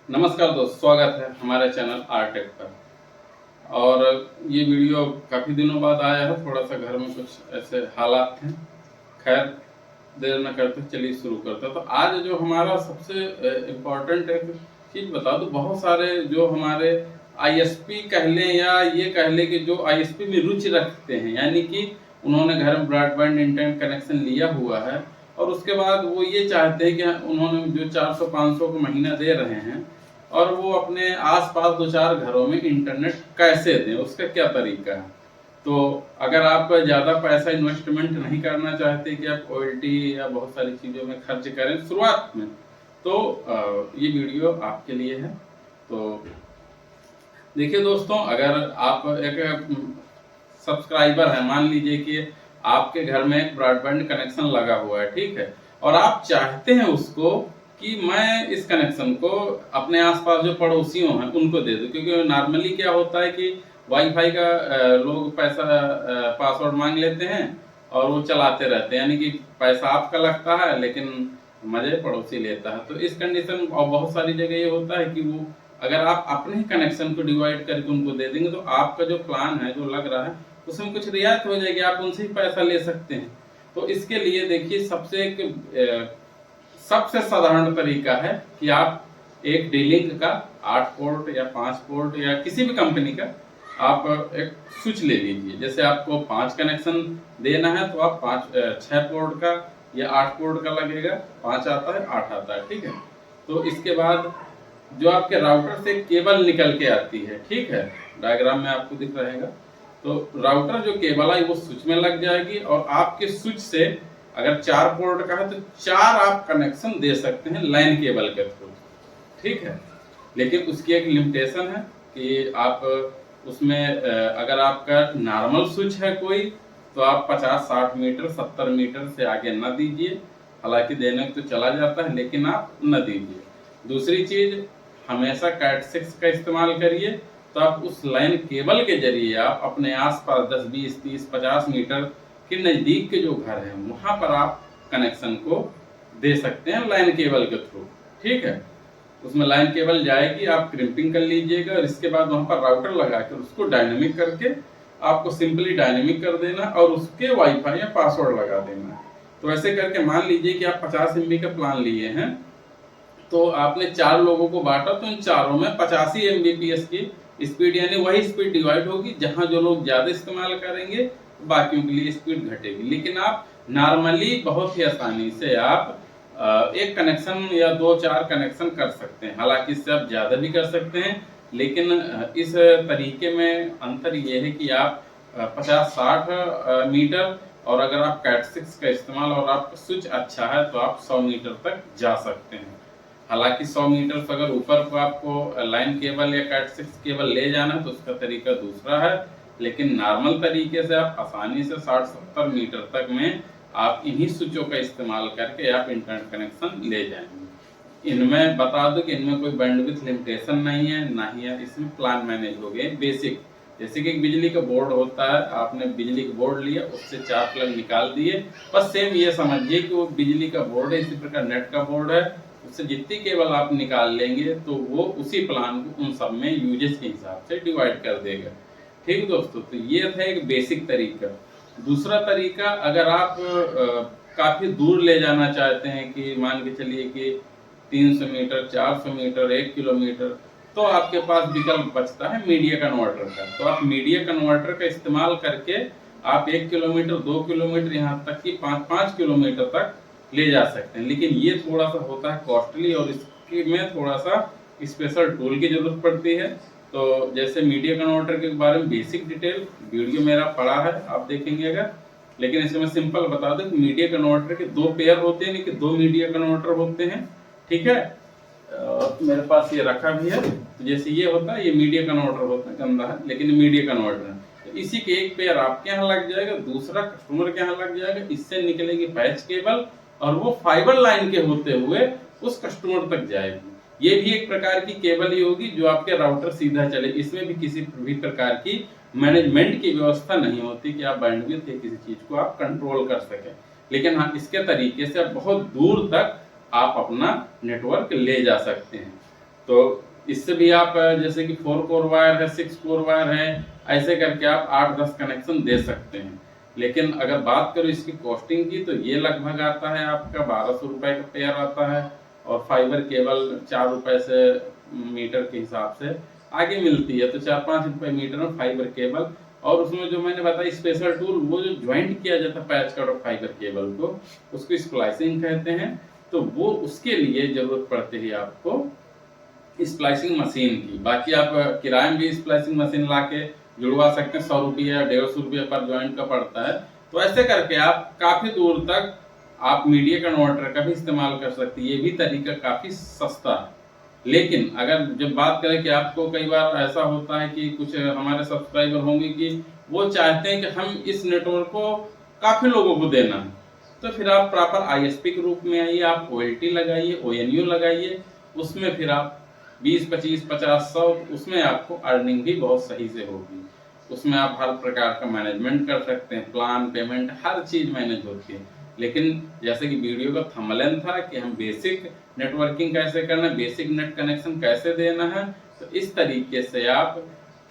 नमस्कार दोस्त, स्वागत है हमारे चैनल आरटेक पर। और ये वीडियो काफ़ी दिनों बाद आया है। थोड़ा सा घर में कुछ ऐसे हालात थे। खैर, देर न करते चलिए शुरू करते हैं। तो आज जो हमारा सबसे इम्पोर्टेंट एक चीज़ बता दूं, बहुत सारे जो हमारे आईएसपी कह लें या ये कह लें कि जो आईएसपी में रुचि रखते हैं, यानी कि उन्होंने घर में ब्रॉडबैंड इंटरनेट कनेक्शन लिया हुआ है और उसके बाद वो ये चाहते हैं कि उन्होंने जो 400-500 को महीना दे रहे हैं और वो अपने आसपास दो चार घरों में इंटरनेट कैसे दें, उसका क्या तरीका है। तो अगर आप ज़्यादा पैसा इन्वेस्टमेंट नहीं करना चाहते कि आप ओएलटी या बहुत सारी चीज़ों में खर्च करें शुरुआत में, तो ये वीडियो आपके लिए है। तो देखिए दोस्तों, अगर आप एक सब्सक्राइबर हैं, मान लीजिए कि आपके घर में एक ब्रॉडबैंड कनेक्शन लगा हुआ है, ठीक है, और आप चाहते हैं उसको कि मैं इस कनेक्शन को अपने आसपास जो पड़ोसियों हैं उनको दे दूं, क्योंकि नॉर्मली क्या होता है कि वाईफाई का लोग पैसा पासवर्ड मांग लेते हैं और वो चलाते रहते हैं, यानी कि पैसा आपका लगता है लेकिन मजे पड़ोसी लेता है। तो इस कंडीशन और बहुत सारी जगह ये होता है कि वो अगर आप अपने ही कनेक्शन को डिवाइड करके उनको दे देंगे तो आपका जो प्लान है, जो लग रहा है, उसमें कुछ रियायत हो जाएगी, आप उनसे ही पैसा ले सकते हैं। तो इसके लिए देखिए, सबसे साधारण तरीका है कि आप एक D-Link का 8 पोर्ट या 5 पोर्ट या किसी भी कंपनी का आप एक स्विच ले लीजिए। जैसे आपको 5 कनेक्शन देना है तो आप 6 पोर्ट का या 8 पोर्ट का लगेगा। 5 आता है, 8 आता है, ठीक है। तो इसके बाद जो आपके राउटर से केबल निकल के आती है, ठीक है, डायग्राम में आपको दिख रहेगा। तो राउटर जो केबल है वो स्विच में लग जाएगी और आपके स्विच से अगर 4 पोर्ट का है तो 4 आप कनेक्शन दे सकते हैं लाइन केबल के थ्रू, ठीक है। लेकिन उसकी एक लिमिटेशन है कि आप उसमें अगर आपका नॉर्मल स्विच है कोई, तो आप 50-60 मीटर 70 मीटर से आगे न दीजिए। हालांकि देने तो चला जाता है लेकिन आप न दीजिए। दूसरी चीज, हमेशा कैट6 का इस्तेमाल करिए। तो आप उस लाइन केबल के जरिए आप अपने आसपास 10, 20, 30, 50 मीटर के नज़दीक के जो घर हैं वहां पर आप कनेक्शन को दे सकते हैं लाइन केबल के थ्रू, ठीक है। उसमें लाइन केबल जाएगी, आप क्रिम्पिंग कर लीजिएगा और इसके बाद वहां पर राउटर लगा कर उसको डायनेमिक करके आपको सिंपली डायनेमिक कर देना और उसके वाईफाई या पासवर्ड लगा देना। तो ऐसे करके मान लीजिए कि आप 50 MB का प्लान लिए हैं, तो आपने 4 लोगों को बांटा, तो इन चारों में 85 MBPS की स्पीड, यानी वही स्पीड डिवाइड होगी। जहां जो लोग ज्यादा इस्तेमाल करेंगे बाकियों के लिए स्पीड घटेगी। लेकिन आप नॉर्मली बहुत ही आसानी से आप एक कनेक्शन या 2-4 कनेक्शन कर सकते हैं। हालांकि इससे आप ज़्यादा भी कर सकते हैं, लेकिन इस तरीके में अंतर ये है कि आप 50-60 मीटर, और अगर आप कैट6 का इस्तेमाल और आपका स्विच अच्छा है तो आप 100 मीटर तक जा सकते हैं। हालांकि 100 मीटर से अगर ऊपर को आपको लाइन केबल या कैट6 केबल ले जाना है तो उसका तरीका दूसरा है। लेकिन नॉर्मल तरीके से आप आसानी से 60-70 मीटर तक में आप इन्हीं स्विचों का इस्तेमाल करके आप इंटरनेट कनेक्शन ले जाएंगे। इनमें बता दो कि इनमें कोई बैंडविड्थ लिमिटेशन नहीं है, ना ही है इसमें प्लान मैनेज हो गए बेसिक। जैसे कि एक बिजली का बोर्ड होता है, आपने बिजली का बोर्ड लिया, उससे 4 प्लग निकाल दिए, बस सेम ये समझिए कि वो बिजली का बोर्ड है। इसी प्रकार नेट का बोर्ड है, उससे जितनी केबल आप निकाल लेंगे तो वो उसी प्लान को उन सब में यूजेज के हिसाब से डिवाइड कर देगा, ठीक दोस्तों। तो ये था एक बेसिक तरीका। दूसरा तरीका, अगर आप काफी दूर ले जाना चाहते हैं, कि मान के चलिए कि 300 मीटर, 400 मीटर, 1 किलोमीटर, तो आपके पास विकल्प बचता है मीडिया कन्वर्टर का। तो आप मीडिया कन्वर्टर का इस्तेमाल करके आप 1 किलोमीटर, 2 किलोमीटर, यहाँ तक कि 5-5 किलोमीटर तक ले जा सकते हैं। लेकिन ये थोड़ा सा होता है कॉस्टली और इसके में थोड़ा सा स्पेशल टूल की जरूरत पड़ती है। तो जैसे मीडिया कन्वर्टर के बारे में बेसिक डिटेल वीडियो मेरा पड़ा है, आप देखेंगे अगर। लेकिन इसमें सिंपल बता दूं कि मीडिया कन्वर्टर के 2 पेयर होते हैं, कि 2 मीडिया कन्वर्टर होते हैं, ठीक है। मेरे पास ये रखा भी है। तो जैसे ये होता है, ये मीडिया कन्वर्टर होता है, गंदा है लेकिन मीडिया कन्वर्टर है। तो इसी के एक पेयर आपके यहाँ लग जाएगा, दूसरा कस्टमर के यहाँ लग जाएगा। इससे निकलेगी पैच केबल और वो फाइबर लाइन के होते हुए उस कस्टमर तक जाएगी। ये भी एक प्रकार की केबल ही होगी जो आपके राउटर सीधा चले। इसमें भी किसी भी प्रकार की मैनेजमेंट की व्यवस्था नहीं होती कि आप बैंडविड्थ या किसी चीज को आप कंट्रोल कर सकें। लेकिन हाँ, इसके तरीके से आप बहुत दूर तक आप अपना नेटवर्क ले जा सकते हैं। तो इससे भी आप जैसे कि 4 कोर वायर है, 6 कोर वायर है, ऐसे करके आप 8-10 कनेक्शन दे सकते हैं। लेकिन अगर बात करूँ इसकी कॉस्टिंग की, तो ये लगभग आता है आपका 1200 रुपए का पेयर आता है, और फाइबर केबल 4 रुपए से मीटर के हिसाब से आगे मिलती है, तो 4-5 रुपए मीटर में फाइबर केबल। और उसमें जो मैंने बताया स्पेशल टूल, वो जो ज्वाइंट किया जाता है पैच कार्ड और फाइबर केबल को, उसको स्प्लाइसिंग कहते हैं। तो वो उसके लिए जरूरत पड़ती है आपको स्प्लाइसिंग मशीन की। बाकी आप किराए में भी स्प्लाइसिंग मशीन लाके जुड़वा सकते हैं, 100 रुपया या 150 रुपया पर ज्वाइंट का पड़ता है। तो ऐसे करके आप काफी दूर तक आप मीडिया कन्वर्टर का भी इस्तेमाल कर सकते हैं। ये भी तरीका काफी सस्ता है। लेकिन अगर जब बात करें कि आपको कई बार ऐसा होता है कि कुछ हमारे सब्सक्राइबर होंगे कि वो चाहते हैं कि हम इस नेटवर्क को काफी लोगों को देना है, तो फिर आप प्रॉपर आईएसपी के रूप में आइए, आप ओएलटी लगाइए, ओएनयू लगाइए, उसमें फिर आप 20, 25, 50, 100, उसमें आपको अर्निंग भी बहुत सही से होगी। उसमें आप हर प्रकार का मैनेजमेंट कर सकते हैं, प्लान, पेमेंट, हर चीज मैनेज होती है। लेकिन जैसे कि वीडियो का थंबनेल था कि हम बेसिक नेटवर्किंग कैसे करना है, बेसिक नेट कनेक्शन कैसे देना है, तो इस तरीके से आप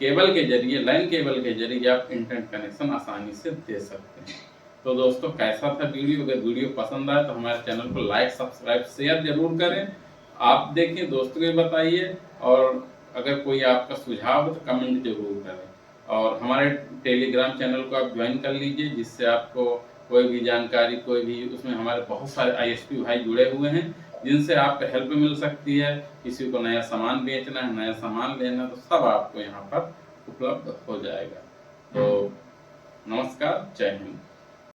केबल के जरिए, लाइन केबल के जरिए आप इंटरनेट कनेक्शन आसानी से दे सकते हैं। तो दोस्तों, कैसा था वीडियो? अगर वीडियो पसंद आए तो हमारे चैनल को लाइक, सब्सक्राइब, शेयर जरूर करें। आप देखिए, दोस्तों को बताइए, और अगर कोई आपका सुझाव हो तो कमेंट जरूर करें। और हमारे टेलीग्राम चैनल को आप ज्वाइन कर लीजिए, जिससे आपको कोई भी जानकारी, कोई भी, उसमें हमारे बहुत सारे आईएसपी भाई जुड़े हुए हैं, जिनसे आपको हेल्प मिल सकती है। किसी को नया सामान बेचना है, नया सामान लेना, तो सब आपको यहाँ पर उपलब्ध हो जाएगा। तो नमस्कार, जय हिंद।